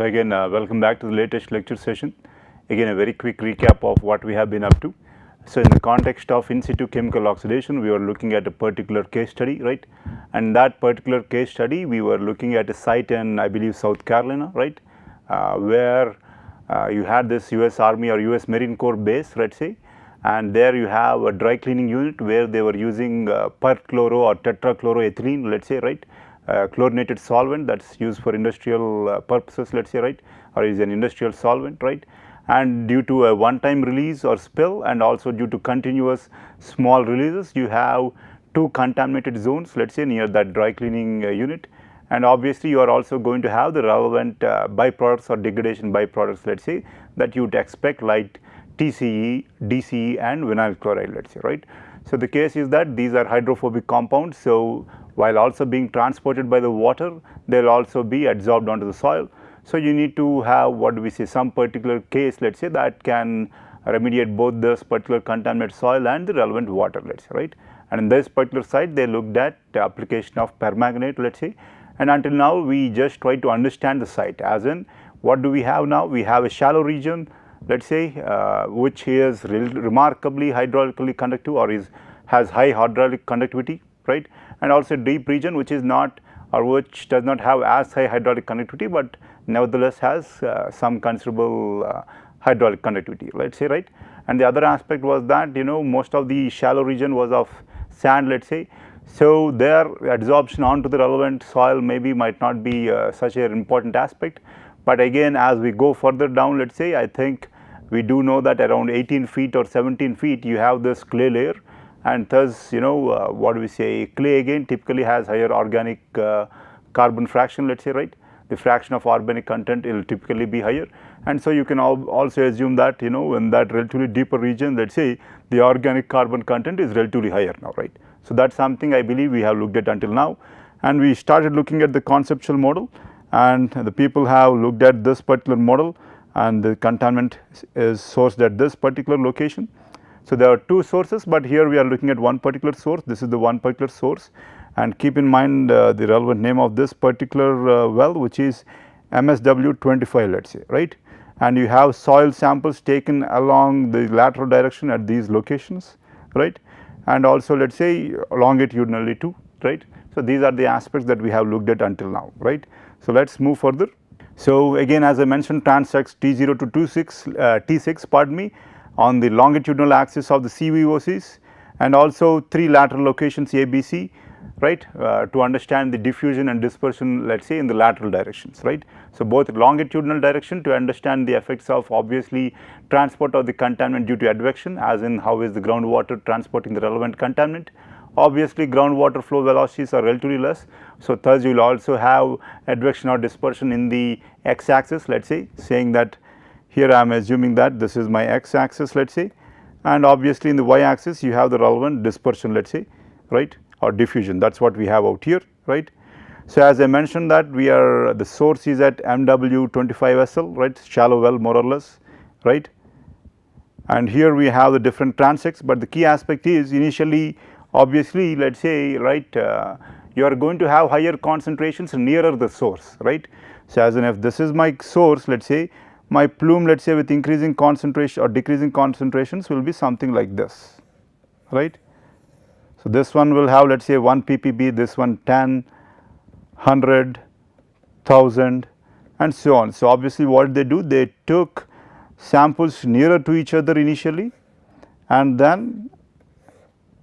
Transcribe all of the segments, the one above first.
again, welcome back to the latest lecture session. Again, a very quick recap of what we have been up to. So, in the context of in situ chemical oxidation, we were looking at a particular case study, right? And that particular case study, we were looking at a site in, I believe, South Carolina, right? Where you had this US Army or US Marine Corps base, let's say, and there you have a dry cleaning unit where they were using perchloro or tetrachloroethylene, let's say, right? Chlorinated solvent that's used for industrial purposes, let's say, right, or is an industrial solvent, right, and due to a one time release or spill and also due to continuous small releases, you have two contaminated zones, let's say, near that dry cleaning unit, and obviously you are also going to have the relevant byproducts or degradation byproducts, let's say, that you would expect, like TCE, DCE and vinyl chloride, let's say, right. So, the case is that these are hydrophobic compounds. So, while also being transported by the water, they will also be adsorbed onto the soil. So, you need to have what do we say, some particular case, let us say, that can remediate both this particular contaminated soil and the relevant water, let us say, right. And in this particular site, they looked at the application of permanganate, let us say, and until now we just try to understand the site, as in what do we have now? We have a shallow region, let us say, which is remarkably hydraulically conductive or has high hydraulic conductivity, right, and also deep region which is not or which does not have as high hydraulic conductivity, but nevertheless has some considerable hydraulic conductivity, let us say, right. And the other aspect was that, you know, most of the shallow region was of sand, let us say. So, their adsorption onto the relevant soil maybe might not be such an important aspect, but again as we go further down, let us say, I think we do know that around 18 feet or 17 feet you have this clay layer, and thus, you know, what do we say, clay again typically has higher organic carbon fraction, let us say, right. The fraction of organic content will typically be higher, and so you can also assume that, you know, in that relatively deeper region, let us say, the organic carbon content is relatively higher now, right. So, that is something I believe we have looked at until now, and we started looking at the conceptual model, and the people have looked at this particular model, and the contaminant is sourced at this particular location. So, there are two sources, but here we are looking at one particular source. This is the one particular source, and keep in mind the relevant name of this particular well, which is MSW 25, let us say, right. And you have soil samples taken along the lateral direction at these locations, right, and also let us say longitudinally too, right. So, these are the aspects that we have looked at until now, right. So, let us move further. So, again as I mentioned, transects T0 to T6, pardon me, on the longitudinal axis of the CVOCs, and also three lateral locations ABC, right, to understand the diffusion and dispersion, let us say, in the lateral directions, right. So, both longitudinal direction to understand the effects of obviously transport of the contaminant due to advection, as in how is the groundwater transporting the relevant contaminant. Obviously, groundwater flow velocities are relatively less. So, thus you will also have advection or dispersion in the x axis, let us say, saying that here I am assuming that this is my x axis, let us say, and obviously in the y axis you have the relevant dispersion, let us say, right, or diffusion, that is what we have out here, right. So, as I mentioned that we are, the source is at MW 25 SL, right, shallow well more or less, right, and here we have the different transects, but the key aspect is initially obviously let us say, right, you are going to have higher concentrations nearer the source, right. So, as in if this is my source, let us say, my plume, let us say, with increasing concentration or decreasing concentrations will be something like this, right. So, this one will have, let us say, 1 ppb, this one 10, 100, 1000 and so on. So, obviously what they do, they took samples nearer to each other initially and then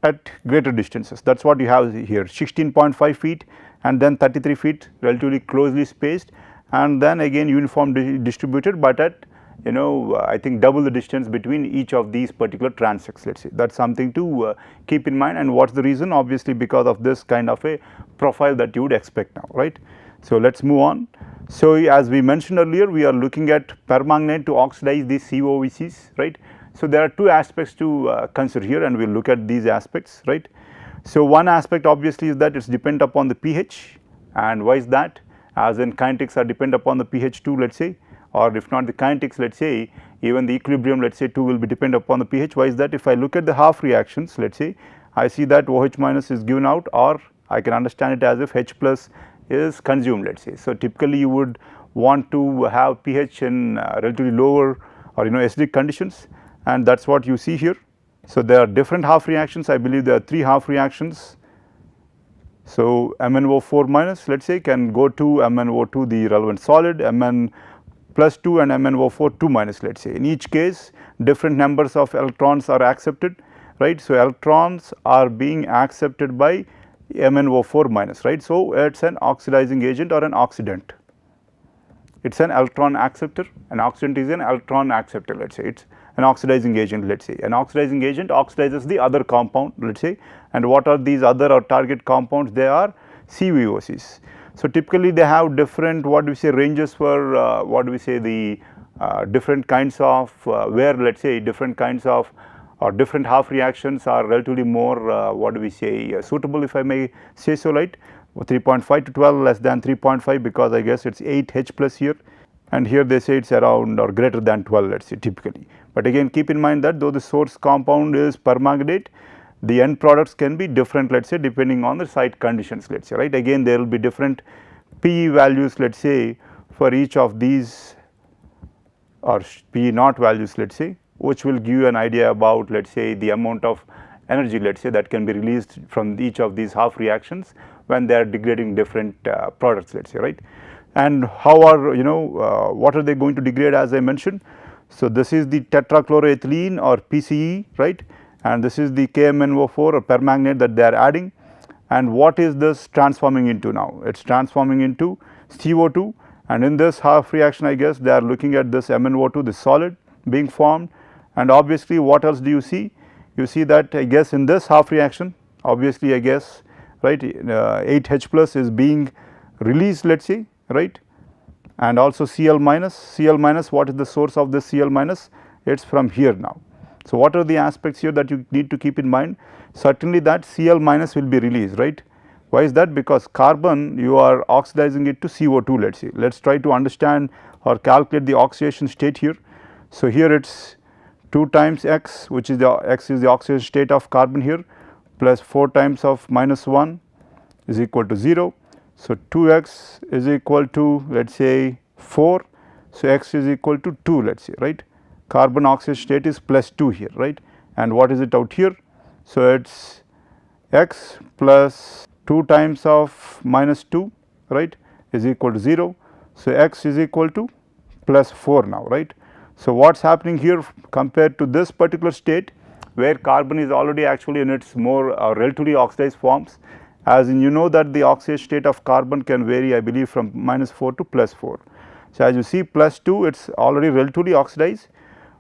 at greater distances, that is what you have here, 16.5 feet and then 33 feet relatively closely spaced, and then again uniform distributed, but at, you know, I think double the distance between each of these particular transects, let us say. That is something to keep in mind, and what is the reason? Obviously because of this kind of a profile that you would expect now, right. So, let us move on. So, as we mentioned earlier, we are looking at permanganate to oxidize these COVCs, right. So, there are two aspects to consider here, and we will look at these aspects, right. So, one aspect obviously is that it is dependent upon the pH, and why is that? As in kinetics are dependent upon the pH too, let us say, or if not the kinetics, let us say, even the equilibrium, let us say, too will be dependent upon the pH. Why is that? If I look at the half reactions, let us say, I see that OH minus is given out, or I can understand it as if H plus is consumed, let us say. So, typically you would want to have pH in relatively lower or acidic conditions, and that is what you see here. So, there are different half reactions. I believe there are 3 half reactions. So, MnO4 minus let us say can go to MnO2 the relevant solid, Mn plus 2 and MnO4 2 minus let us say. In each case different numbers of electrons are accepted, right. So, electrons are being accepted by MnO4 minus, right. So, it is an oxidizing agent or an oxidant. It is an electron acceptor, an oxidant is an electron acceptor let us say, it is an oxidizing agent let us say. An oxidizing agent oxidizes the other compound let us say, and what are these other or target compounds? They are CVOCs. So, typically they have different what we say ranges for what we say the different kinds of where let us say different kinds of or different half reactions are relatively more what do we say suitable, if I may say so, right. 3.5 to 12 less than 3.5 because I guess it is 8 H plus here, and here they say it is around or greater than 12 let us say typically. But again keep in mind that though the source compound is permanganate, the end products can be different let us say depending on the site conditions let us say, right. Again there will be different P values let us say for each of these or P naught values let us say, which will give you an idea about let us say the amount of energy let us say that can be released from each of these half reactions when they are degrading different products let us say, right. And how are what are they going to degrade as I mentioned. So, this is the tetrachloroethylene or PCE, right, and this is the KMnO4 or permanganate that they are adding, and what is this transforming into now? It is transforming into CO2, and in this half reaction I guess they are looking at this MnO2, this solid being formed, and obviously what else do you see? You see that I guess in this half reaction obviously I guess, right, 8 H plus is being released let us say, right, and also Cl minus, what is the source of this Cl minus? It is from here now. So, what are the aspects here that you need to keep in mind? Certainly that Cl minus will be released, right. Why is that? Because carbon you are oxidizing it to CO2 let us say. Let us try to understand or calculate the oxidation state here. So, here it is 2 times X, which is the X is the oxidation state of carbon here, plus 4 times of minus 1 is equal to 0. So, 2x is equal to let us say 4. So, x is equal to 2 let us say, right. Carbon oxidation state is plus 2 here, right, and what is it out here? So, it is x plus 2 times of minus 2 right is equal to 0. So, x is equal to plus 4 now, right. So, what is happening here compared to this particular state where carbon is already actually in its more relatively oxidized forms, as in that the oxidation state of carbon can vary I believe from minus 4 to plus 4. So, as you see plus 2 it is already relatively oxidized,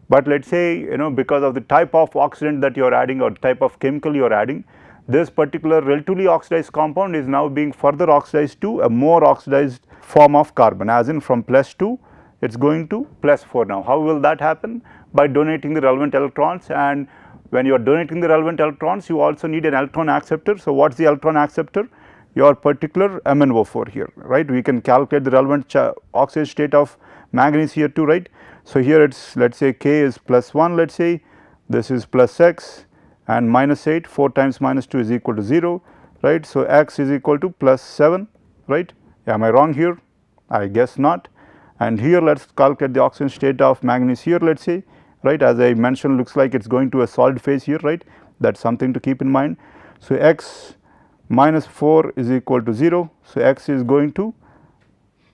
but let us say because of the type of oxidant that you are adding or type of chemical you are adding, this particular relatively oxidized compound is now being further oxidized to a more oxidized form of carbon, as in from plus 2 it is going to plus 4 now. How will that happen? By donating the relevant electrons, and when you are donating the relevant electrons you also need an electron acceptor. So, what is the electron acceptor? Your particular MnO4 here, right. We can calculate the relevant oxidation state of manganese here too, right. So, here it is let us say K is plus 1 let us say, this is plus x and minus 8, 4 times minus 2 is equal to 0, right. So, x is equal to plus 7, right. Am I wrong here? I guess not. And here let us calculate the oxidation state of manganese here let us say, right, as I mentioned looks like it is going to a solid phase here, right, that is something to keep in mind. So, x minus 4 is equal to 0. So, x is going to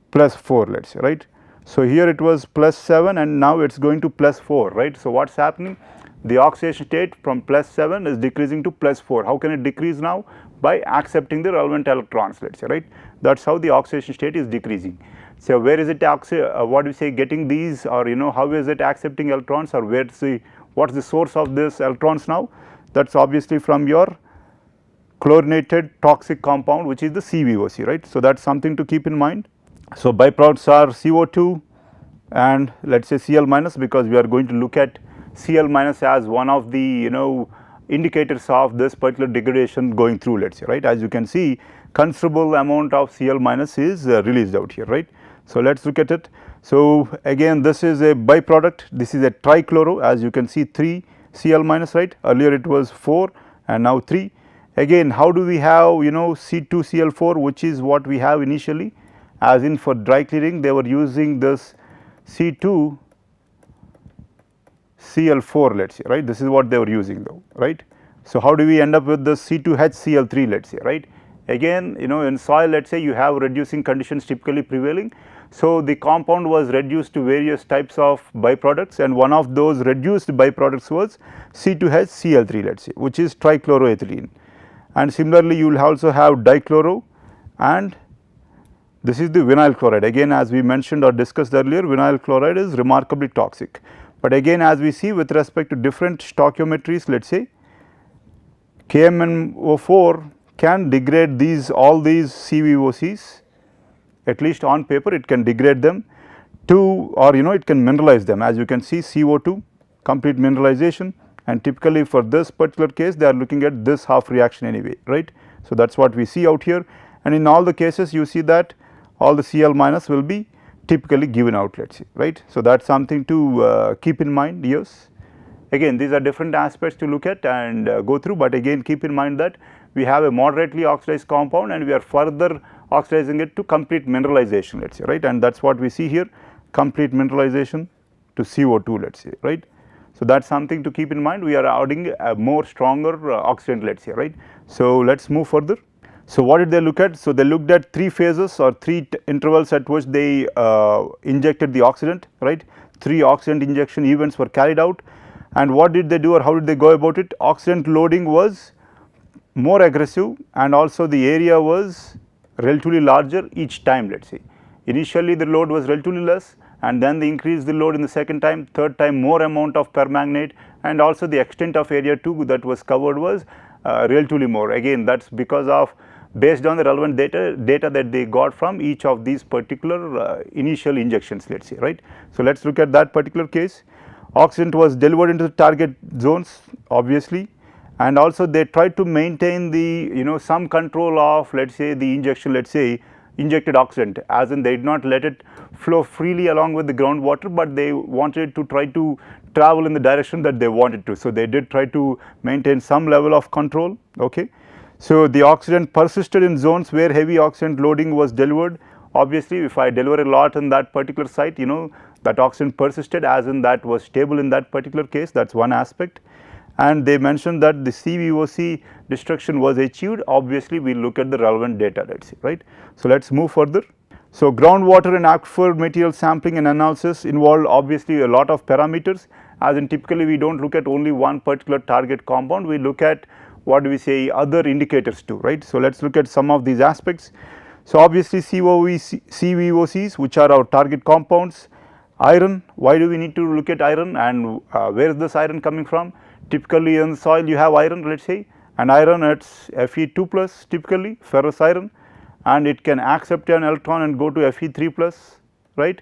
plus 4 let us say, right. So, here it was plus 7 and now it is going to plus 4, right. So, what is happening? The oxidation state from plus 7 is decreasing to plus 4. How can it decrease now? By accepting the relevant electrons let us say, right. That is how the oxidation state is decreasing. So, where is it what do we say getting these, or how is it accepting electrons, or where is the what is the source of this electrons now? That is obviously from your chlorinated toxic compound which is the CVOC, right. So, that is something to keep in mind. So, byproducts are CO2 and let us say Cl minus, because we are going to look at Cl minus as one of the indicators of this particular degradation going through let us say, right. As you can see considerable amount of Cl minus is released out here, right. So, let us look at it. So, again this is a byproduct, this is a trichloro, as you can see 3 Cl minus, right, earlier it was 4 and now 3. Again how do we have C2Cl4, which is what we have initially, as in for dry cleaning they were using this C2 Cl4, let us say, right. This is what they were using though, right. So, how do we end up with the C2HCl3, let us say, right. Again, in soil, let us say you have reducing conditions typically prevailing. So, the compound was reduced to various types of byproducts, and one of those reduced byproducts was C2HCl3, let us say, which is trichloroethylene. And similarly, you will also have dichloro, and this is the vinyl chloride. Again, as we mentioned or discussed earlier, vinyl chloride is remarkably toxic. But again, as we see with respect to different stoichiometries, let us say KMnO4 can degrade all these CVOCs, at least on paper it can degrade them to, or it can mineralize them, as you can see CO2 complete mineralization, and typically for this particular case they are looking at this half reaction anyway, right. So, that is what we see out here, and in all the cases you see that all the Cl minus will be typically given out, let us say, right. So, that is something to keep in mind. Yes, again these are different aspects to look at and go through, but again keep in mind that we have a moderately oxidized compound and we are further oxidizing it to complete mineralization, let us say, right, and that is what we see here, complete mineralization to CO2, let us say, right. So, that is something to keep in mind. We are adding a more stronger oxidant, let us say, right. So, let us move further. So, what did they look at? So, they looked at 3 phases or 3 intervals at which they injected the oxidant, right. 3 oxidant injection events were carried out, and what did they do or how did they go about it? Oxidant loading was more aggressive and also the area was relatively larger each time, let us say. Initially the load was relatively less, and then they increased the load in the second time, third time more amount of permanganate, and also the extent of area too that was covered was relatively more. Again, that is because of based on the relevant data that they got from each of these particular initial injections, let us say, right. So, let us look at that particular case. Oxidant was delivered into the target zones obviously, and also they tried to maintain the some control of, let us say, the injection, let us say injected oxidant, as in they did not let it flow freely along with the groundwater, but they wanted to try to travel in the direction that they wanted to. So, they did try to maintain some level of control. Okay. So, the oxidant persisted in zones where heavy oxidant loading was delivered. Obviously, if I deliver a lot in that particular site, that oxidant persisted, as in that was stable in that particular case, that is one aspect. And they mentioned that the CVOC destruction was achieved. Obviously, we look at the relevant data, let us say, right. So, let us move further. So, groundwater and aquifer material sampling and analysis involved obviously a lot of parameters, as in typically we do not look at only one particular target compound, we look at what do we say other indicators too, right. So, let us look at some of these aspects. So, obviously CVOCs, which are our target compounds. Iron, why do we need to look at iron, and where is this iron coming from? Typically in the soil you have iron, let us say, and iron it is Fe2 plus typically ferrous iron, and it can accept an electron and go to Fe3 plus, right,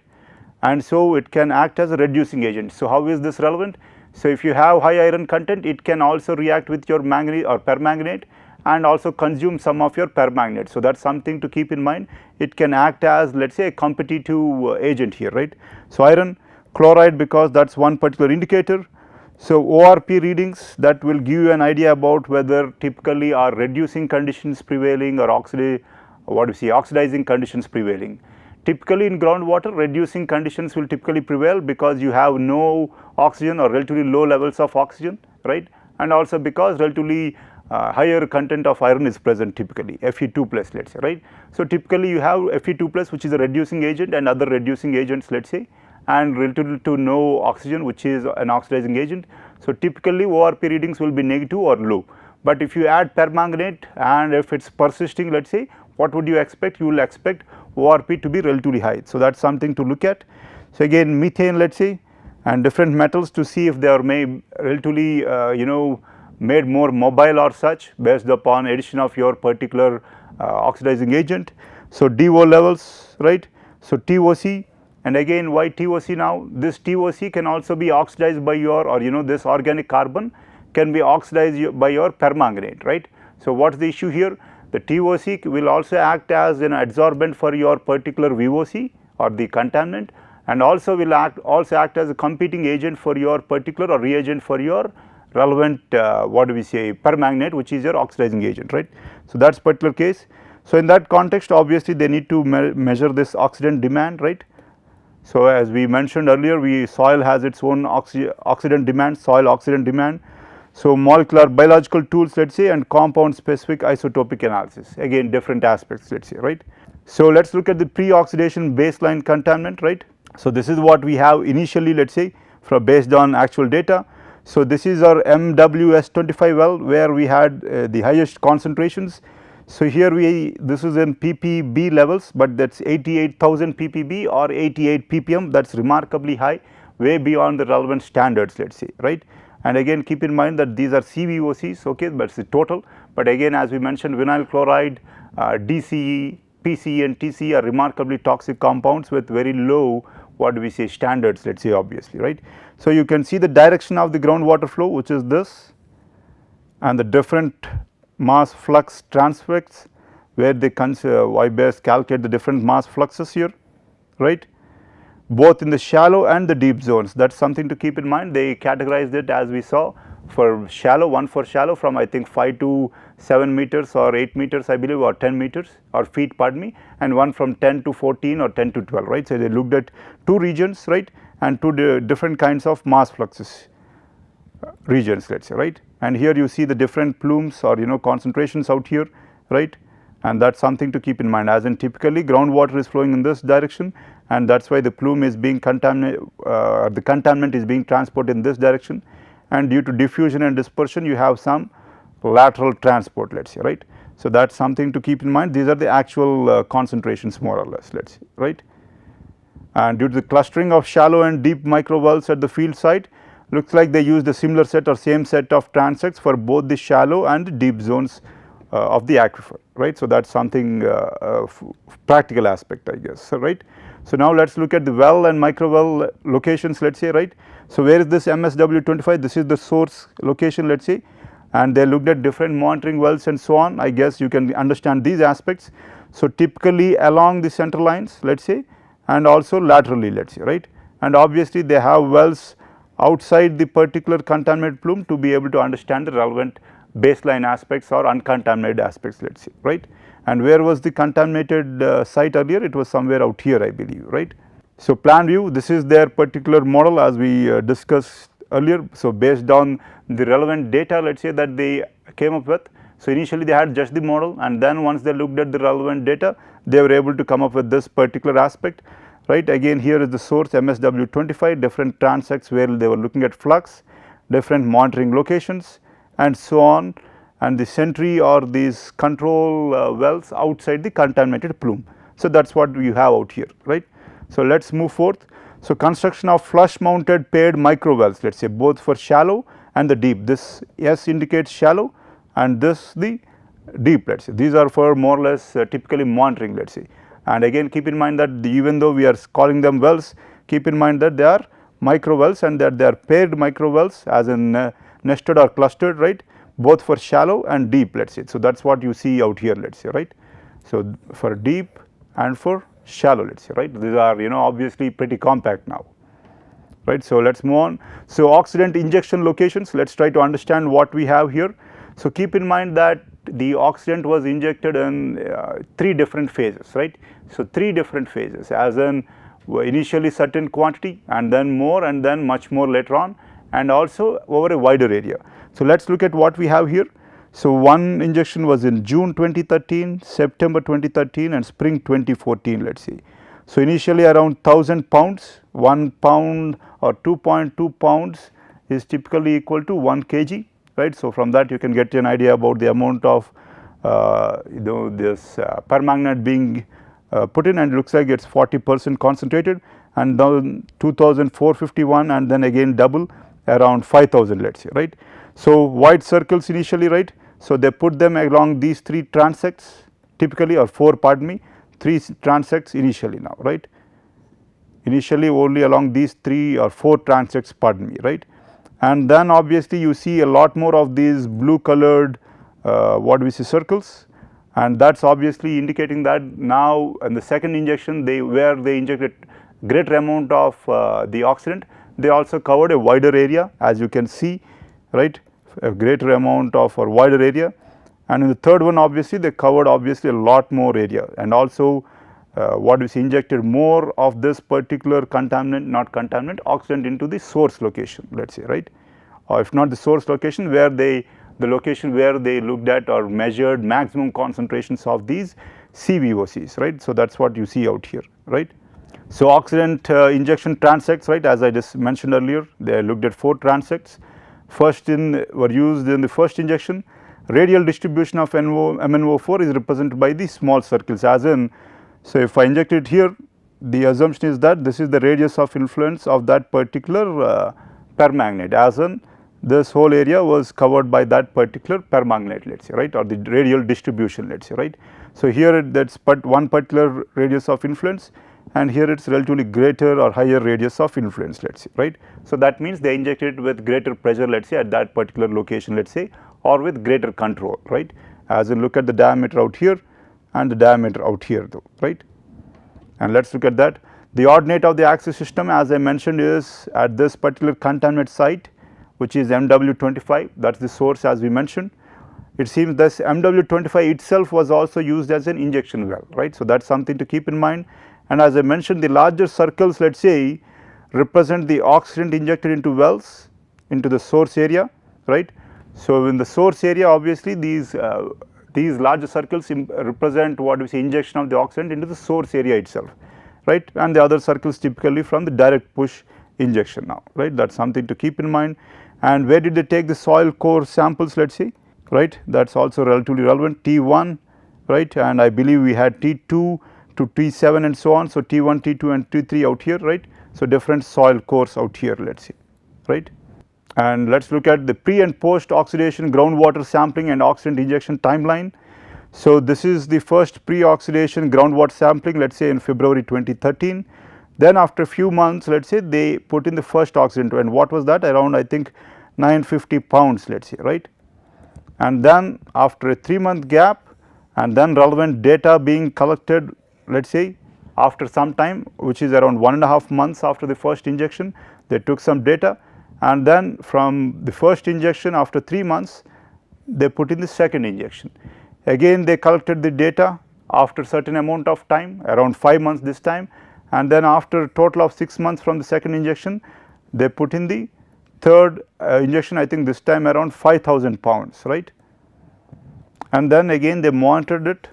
and so it can act as a reducing agent. So, how is this relevant? So, if you have high iron content, it can also react with your manganese or permanganate and also consume some of your permanganate. So, that is something to keep in mind. It can act as, let us say, a competitive agent here, right. So, iron chloride, because that is one particular indicator. So, ORP readings, that will give you an idea about whether typically are reducing conditions prevailing or oxidizing conditions prevailing. Typically in groundwater, reducing conditions will typically prevail because you have no oxygen or relatively low levels of oxygen, right, and also because relatively higher content of iron is present typically, Fe2 plus, let us say, right. So, typically you have Fe2 plus, which is a reducing agent, and other reducing agents, let us say, and relatively to no oxygen, which is an oxidizing agent. So, typically ORP readings will be negative or low, but if you add permanganate and if it is persisting, let us say, what would you expect? You will expect ORP to be relatively high. So, that is something to look at. So, again methane, let us say, and different metals to see if they are made relatively made more mobile or such based upon addition of your particular oxidizing agent. So, DO levels, right. So, TOC, and again why TOC now? This TOC can also be oxidized by your, or this organic carbon can be oxidized by your permanganate, right. So, what is the issue here? The TOC will also act as an adsorbent for your particular VOC or the contaminant, and also will act as a competing agent for your particular or reagent for your relevant permanganate, which is your oxidizing agent, right. So, that is particular case. So, in that context obviously they need to measure this oxidant demand, right. So, as we mentioned earlier, soil has its own oxidant demand, soil oxidant demand. So, molecular biological tools, let us say, and compound specific isotopic analysis, again different aspects, let us say, right. So, let us look at the pre-oxidation baseline contaminant, right. So, this is what we have initially, let us say, based on actual data. So, this is our MWS25 well where we had the highest concentrations. So, here this is in ppb levels, but that is 88,000 ppb or 88 ppm, that is remarkably high, way beyond the relevant standards, let us say, right. And again keep in mind that these are CVOCs, okay, but it is the total, but again as we mentioned, vinyl chloride, DCE, PCE and TCE are remarkably toxic compounds with very low, what do we say, standards, let us say, obviously, right. So, you can see the direction of the groundwater flow, which is this, and the different mass flux transfers where they YBS calculate the different mass fluxes here, right, both in the shallow and the deep zones. That is something to keep in mind. They categorized it as we saw for shallow, one for shallow from I think 5 to 7 meters or 8 meters I believe, or 10 meters or feet, pardon me, and one from 10 to 14 or 10 to 12, right. So, they looked at 2 regions, right, and 2 different kinds of mass fluxes regions, let us say, right. And here you see the different plumes or concentrations out here, right, and that is something to keep in mind, as in typically groundwater is flowing in this direction, and that is why the plume is being contaminated, the contaminant is being transported in this direction, and due to diffusion and dispersion you have some lateral transport, let us say, right. So, that is something to keep in mind. These are the actual concentrations more or less, let us say, right. And due to the clustering of shallow and deep microwells at the field site, looks like they used a similar set or same set of transects for both the shallow and the deep zones of the aquifer, right. So, that is something practical aspect, I guess, right. So, now let us look at the well and microwell locations, let us say, right. So, where is this MSW25? This is the source location, let us say, and they looked at different monitoring wells and so on. I guess you can understand these aspects. So, typically along the center lines, let us say, and also laterally, let us say, right, and obviously they have wells outside the particular contaminated plume to be able to understand the relevant baseline aspects or uncontaminated aspects, let us say, right. And where was the contaminated site earlier? It was somewhere out here, I believe, right. So, plan view, this is their particular model as we discussed earlier. So, based on the relevant data, let us say, that they came up with. So, initially they had just the model, and then once they looked at the relevant data, they were able to come up with this particular aspect, right. Again, here is the source MSW25, different transects where they were looking at flux, different monitoring locations and so on, and the sentry or these control wells outside the contaminated plume. So, that is what you have out here, right. So, let us move forth. So, construction of flush mounted paired microwells, let us say, both for shallow and the deep. This S indicates shallow and this the deep, let us say. These are for more or less typically monitoring, let us say. And again keep in mind that even though we are calling them wells, keep in mind that they are microwells and that they are paired microwells, as in nested or clustered, right, both for shallow and deep, let us say. So, that is what you see out here, let us say, right. So, for deep and for shallow, let us say, right. These are obviously pretty compact now, right. So, let us move on. So, oxidant injection locations, let us try to understand what we have here. So, keep in mind that the oxidant was injected in 3 different phases, right. So, 3 different phases, as in initially certain quantity and then more and then much more later on, and also over a wider area. So, let us look at what we have here. So, one injection was in June 2013, September 2013 and spring 2014, let us say. So, initially around 1000 pounds, 1 pound or 2.2 pounds is typically equal to 1 kg, right. So, from that you can get an idea about the amount of this permanganate being put in, and it looks like it is 40% concentrated, and then 2451 and then again double around 5000, let us say, right. So, white circles initially, right. So, they put them along these 3 transects typically, or 4, pardon me, 3 transects initially now, right. Initially only along these 3 or 4 transects, pardon me, right. And then obviously you see a lot more of these blue colored what we see circles, and that is obviously indicating that now in the second injection where they injected greater amount of the oxidant, they also covered a wider area, as you can see, right, a greater amount of or wider area, and in the third one obviously they covered obviously a lot more area, and also what is injected more of this particular contaminant, not contaminant, oxidant into the source location, let us say, right, or if not the source location, where they, the location where they looked at or measured maximum concentrations of these CVOCs, right. So, that is what you see out here, right. So, oxidant injection transects, right, as I just mentioned earlier, they looked at 4 transects. First were used in the first injection. Radial distribution of MnO4 is represented by the small circles, as in, so if I inject it here, the assumption is that this is the radius of influence of that particular permanganate, as in this whole area was covered by that particular permanganate, let us say, right, or the radial distribution, let us say, right. So, here that is but one particular radius of influence, and here it is relatively greater or higher radius of influence, let us say, right. So, that means they injected with greater pressure, let us say, at that particular location, let us say, or with greater control, right, as in look at the diameter out here and the diameter out here though, right. And let us look at that. The ordinate of the axis system, as I mentioned, is at this particular contaminant site, which is MW25, that is the source as we mentioned. It seems this MW25 itself was also used as an injection well, right. So, that is something to keep in mind, and as I mentioned, the larger circles, let us say, represent the oxidant injected into wells into the source area, right. So, in the source area obviously these larger circles represent what we say injection of the oxidant into the source area itself, right, and the other circles typically from the direct push injection now, right. That is something to keep in mind. And where did they take the soil core samples, let us say, right, that is also relatively relevant, T1, right, and I believe we had T2 to T7 and so on. So, T1, T2 and T3 out here, right. So, different soil cores out here, let us say, right. And let us look at the pre and post oxidation groundwater sampling and oxidant injection timeline. So, this is the first pre-oxidation groundwater sampling, let us say in February 2013. Then after a few months, let us say they put in the first oxidant, and what was that, around I think 950 pounds, let us say, right. And then after a 3-month gap, and then relevant data being collected, let us say after some time, which is around 1.5 months after the first injection, they took some data, and then from the first injection after 3 months, they put in the second injection. Again they collected the data after certain amount of time, around 5 months this time, and then after a total of 6 months from the second injection, they put in the third injection, I think this time around 5,000 pounds, right. And then again they monitored it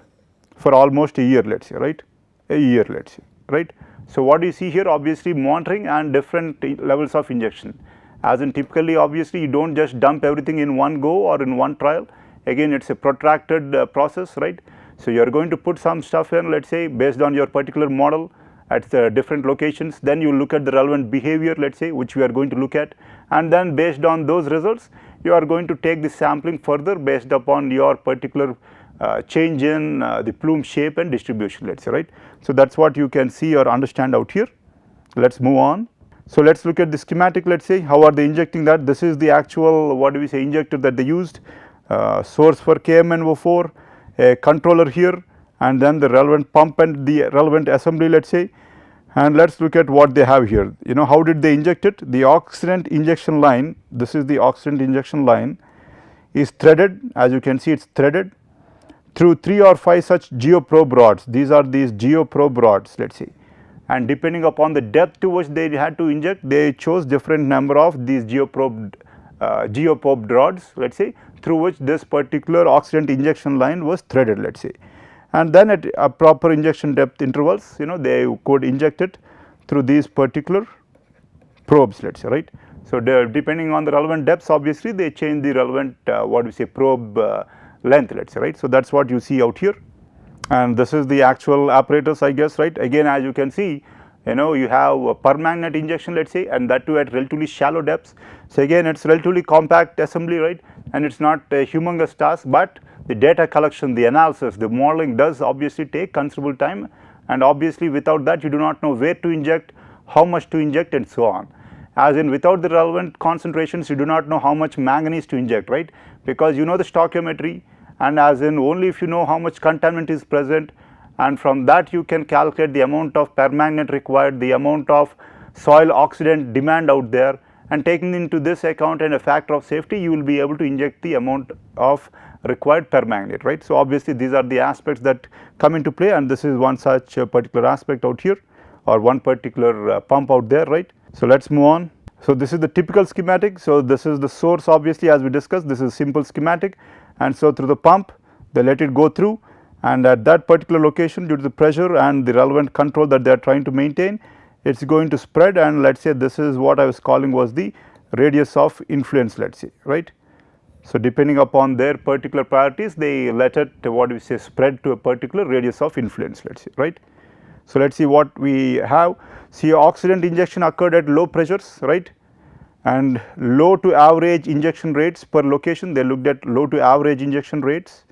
for almost a year, let us say, right, a year, let us say, right. So, what do you see here, obviously monitoring and different levels of injection, as in typically obviously you do not just dump everything in one go or in one trial, again it is a protracted process, right. So, you are going to put some stuff in, let us say, based on your particular model at the different locations, then you look at the relevant behavior, let us say, which we are going to look at, and then based on those results you are going to take the sampling further based upon your particular change in the plume shape and distribution, let us say, right. So, that is what you can see or understand out here. Let us move on. So, let us look at the schematic, let us say, how are they injecting that. This is the actual, what do we say, injector that they used, source for KMnO4, a controller here, and then the relevant pump and the relevant assembly, let us say. And let us look at what they have here. You know, how did they inject it? The oxidant injection line, this is the oxidant injection line, is threaded, as you can see it is threaded through 3 or 5 such geoprobe rods. These are these geoprobe rods, let us say, and depending upon the depth to which they had to inject, they chose different number of these geoprobe rods, let us say, through which this particular oxidant injection line was threaded, let us say. And then at a proper injection depth intervals, you know, they could inject it through these particular probes, let us say, right. So, depending on the relevant depths, obviously they change the relevant what we say probe length, let us say, right. So, that is what you see out here, and this is the actual apparatus, I guess, right. Again, as you can see, you know, you have a permanganate injection, let us say, and that too at relatively shallow depths. So, again it is relatively compact assembly, right, and it is not a humongous task, but the data collection, the analysis, the modeling does obviously take considerable time, and obviously without that you do not know where to inject, how much to inject, and so on. As in, without the relevant concentrations you do not know how much manganese to inject, right, because you know the stoichiometry, and as in only if you know how much contaminant is present, and from that you can calculate the amount of permanganate required, the amount of soil oxidant demand out there, and taking into this account and a factor of safety, you will be able to inject the amount of required permanganate, right. So, obviously, these are the aspects that come into play, and this is one such particular aspect out here, or one particular pump out there, right. So, let us move on. So, this is the typical schematic. So, this is the source, obviously, as we discussed, this is simple schematic, and so through the pump they let it go through, and at that particular location, due to the pressure and the relevant control that they are trying to maintain, it is going to spread, and let us say this is what I was calling was the radius of influence, let us say, right. So, depending upon their particular priorities, they let it what we say spread to a particular radius of influence, let us say, right. So, let us see what we have. See, oxidant injection occurred at low pressures, right, and low to average injection rates per location. They looked at low to average injection rates,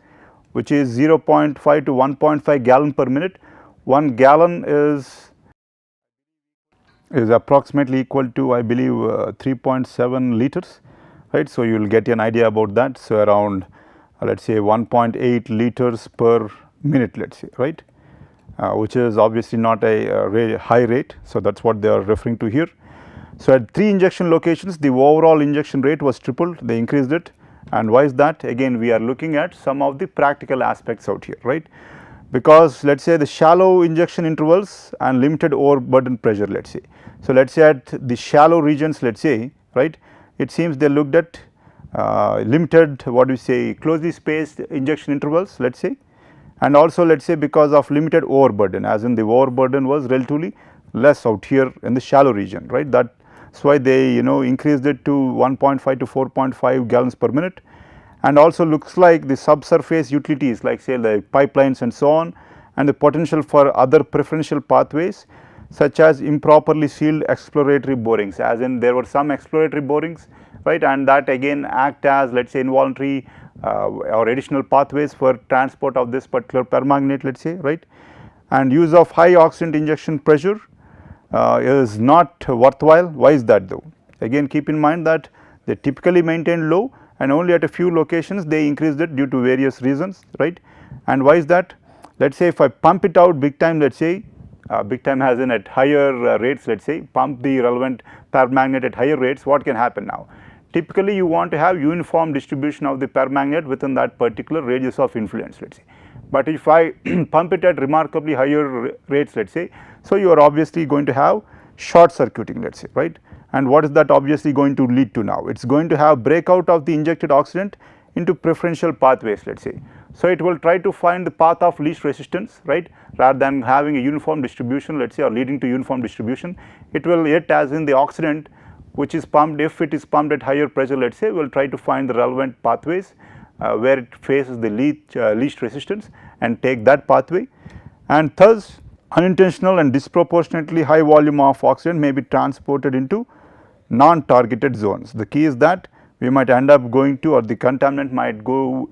which is 0.5 to 1.5 gallon per minute. 1 gallon is approximately equal to, I believe, 3.7 liters, right. So, you will get an idea about that. So, around let us say 1.8 liters per minute, let us say, right, which is obviously not a high rate. So, that is what they are referring to here. So, at 3 injection locations, the overall injection rate was tripled, they increased it. And why is that? Again, we are looking at some of the practical aspects out here, right, because let us say the shallow injection intervals and limited overburden pressure, let us say. So, let us say at the shallow regions, let us say, right, it seems they looked at limited what we say closely spaced injection intervals, let us say, and also let us say because of limited overburden, as in the overburden was relatively less out here in the shallow region, right. That is why they increased it to 1.5 to 4.5 gallons per minute. And also looks like the subsurface utilities like say the pipelines and so on, and the potential for other preferential pathways such as improperly sealed exploratory borings, as in there were some exploratory borings, right, and that again act as let us say involuntary or additional pathways for transport of this particular permanganate, let us say, right. And use of high oxidant injection pressure is not worthwhile. Why is that though? Again, keep in mind that they typically maintain low, and only at a few locations they increased it due to various reasons, right. And why is that? Let us say if I pump it out big time, let us say big time as in at higher rates, let us say pump the relevant permanganate at higher rates, what can happen now? Typically you want to have uniform distribution of the permanganate within that particular radius of influence, let us say. But if I pump it at remarkably higher rates, let us say, so you are obviously going to have short circuiting, let us say, right. And what is that obviously going to lead to now? It is going to have breakout of the injected oxidant into preferential pathways, let us say. So, it will try to find the path of least resistance, right, rather than having a uniform distribution, let us say, or leading to uniform distribution. It will yet as in the oxidant which is pumped, if it is pumped at higher pressure, let us say, will try to find the relevant pathways where it faces the least resistance and take that pathway, and thus unintentional and disproportionately high volume of oxidant may be transported into non-targeted zones. The key is that we might end up going to, or the contaminant might go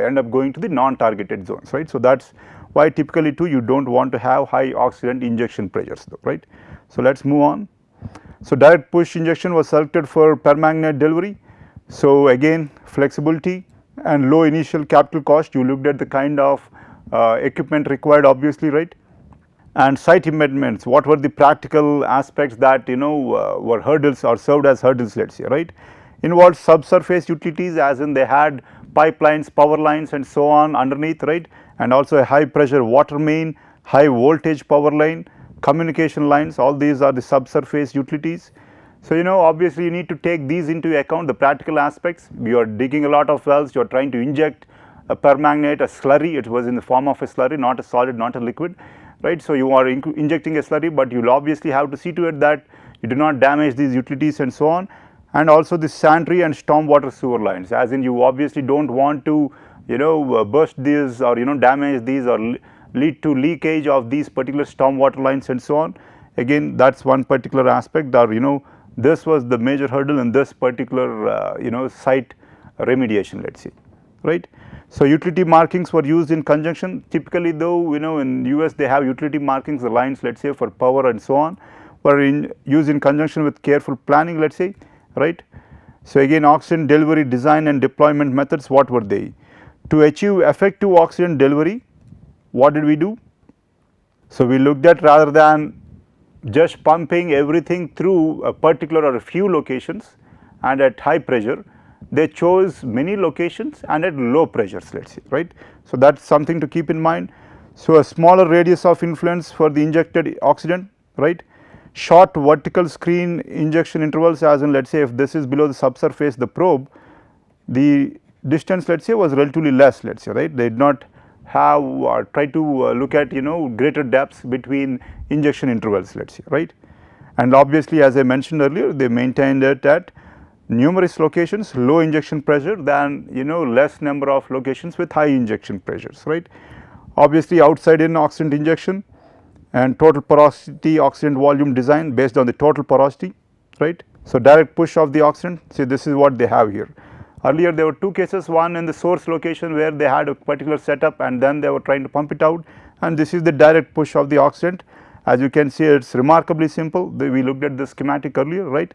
end up going to the non-targeted zones, right. So, that is why typically too you do not want to have high oxidant injection pressures though, right. So, let us move on. So, direct push injection was selected for permanganate delivery. So, again flexibility and low initial capital cost, you looked at the kind of equipment required obviously, right. And site amendments, what were the practical aspects that were hurdles or served as hurdles, let us say, right. Involved subsurface utilities, as in they had pipelines, power lines and so on underneath, right, and also a high pressure water main, high voltage power line, communication lines, all these are the subsurface utilities. So, obviously you need to take these into account, the practical aspects. You are digging a lot of wells, you are trying to inject a permanganate, a slurry, it was in the form of a slurry, not a solid, not a liquid, right. So, you are injecting a slurry, but you will obviously have to see to it that you do not damage these utilities and so on, and also the sanitary and stormwater sewer lines, as in you obviously do not want to burst these or damage these or lead to leakage of these particular stormwater lines and so on. Again, that is one particular aspect, or this was the major hurdle in this particular site remediation, let us say, right. So, utility markings were used in conjunction. Typically though in US they have utility markings, the lines let us say for power and so on were used in conjunction with careful planning, let us say, right. So, again oxidant delivery design and deployment methods, what were they? To achieve effective oxidant delivery, what did we do? So, we looked at rather than just pumping everything through a particular or a few locations and at high pressure. They chose many locations and at low pressures, let us say, right. So, that is something to keep in mind. So, a smaller radius of influence for the injected oxidant, right. Short vertical screen injection intervals, as in let us say if this is below the subsurface, the probe, the distance let us say was relatively less, let us say, right. They did not have try to look at greater depths between injection intervals, let us say, right. And obviously, as I mentioned earlier, they maintained it at numerous locations, low injection pressure than less number of locations with high injection pressures, right. Obviously, outside in oxidant injection and total porosity oxidant volume design based on the total porosity, right. So, direct push of the oxidant, see this is what they have here. Earlier there were two cases, one in the source location where they had a particular setup and then they were trying to pump it out, and this is the direct push of the oxidant. As you can see, it is remarkably simple. We looked at the schematic earlier, right.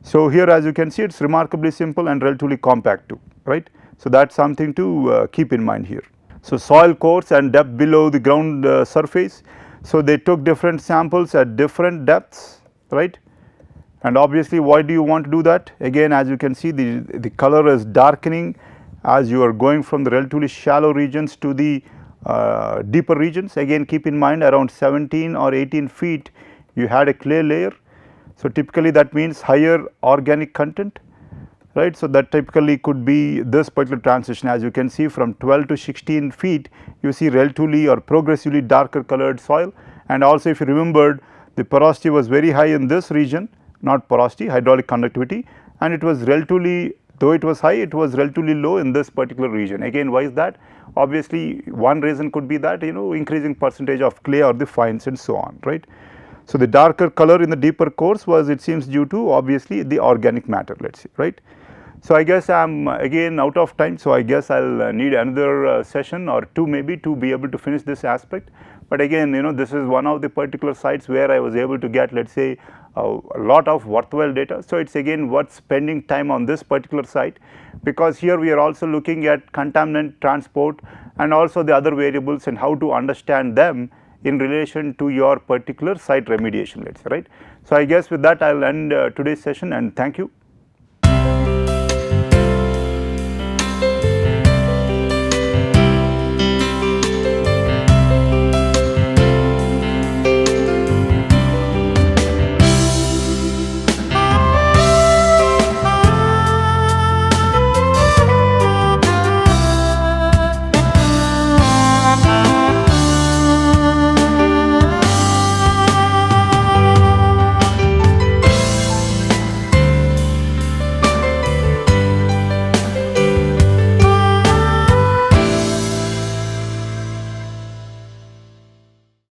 So, here as you can see, it is remarkably simple and relatively compact too, right. So, that is something to keep in mind here. So, soil cores and depth below the ground surface. So, they took different samples at different depths, right. And obviously, why do you want to do that? Again, as you can see, the color is darkening as you are going from the relatively shallow regions to the deeper regions. Again, keep in mind around 17 or 18 feet you had a clay layer. So, typically that means higher organic content, right. So, that typically could be this particular transition. As you can see, from 12 to 16 feet you see relatively or progressively darker colored soil, and also if you remembered, the porosity was very high in this region, not porosity, hydraulic conductivity, and it was relatively, though it was high, it was relatively low in this particular region. Again, why is that? Obviously, one reason could be that increasing percentage of clay or the fines and so on, right. So, the darker color in the deeper cores was, it seems, due to obviously the organic matter, let us say, right. So, I guess I am again out of time. So, I guess I will need another session or two maybe to be able to finish this aspect. But again, this is one of the particular sites where I was able to get, let us say, a lot of worthwhile data. So, it is again worth spending time on this particular site, because here we are also looking at contaminant transport and also the other variables and how to understand them in relation to your particular site remediation, let us say, right. So, I guess with that I will end today's session, and thank you.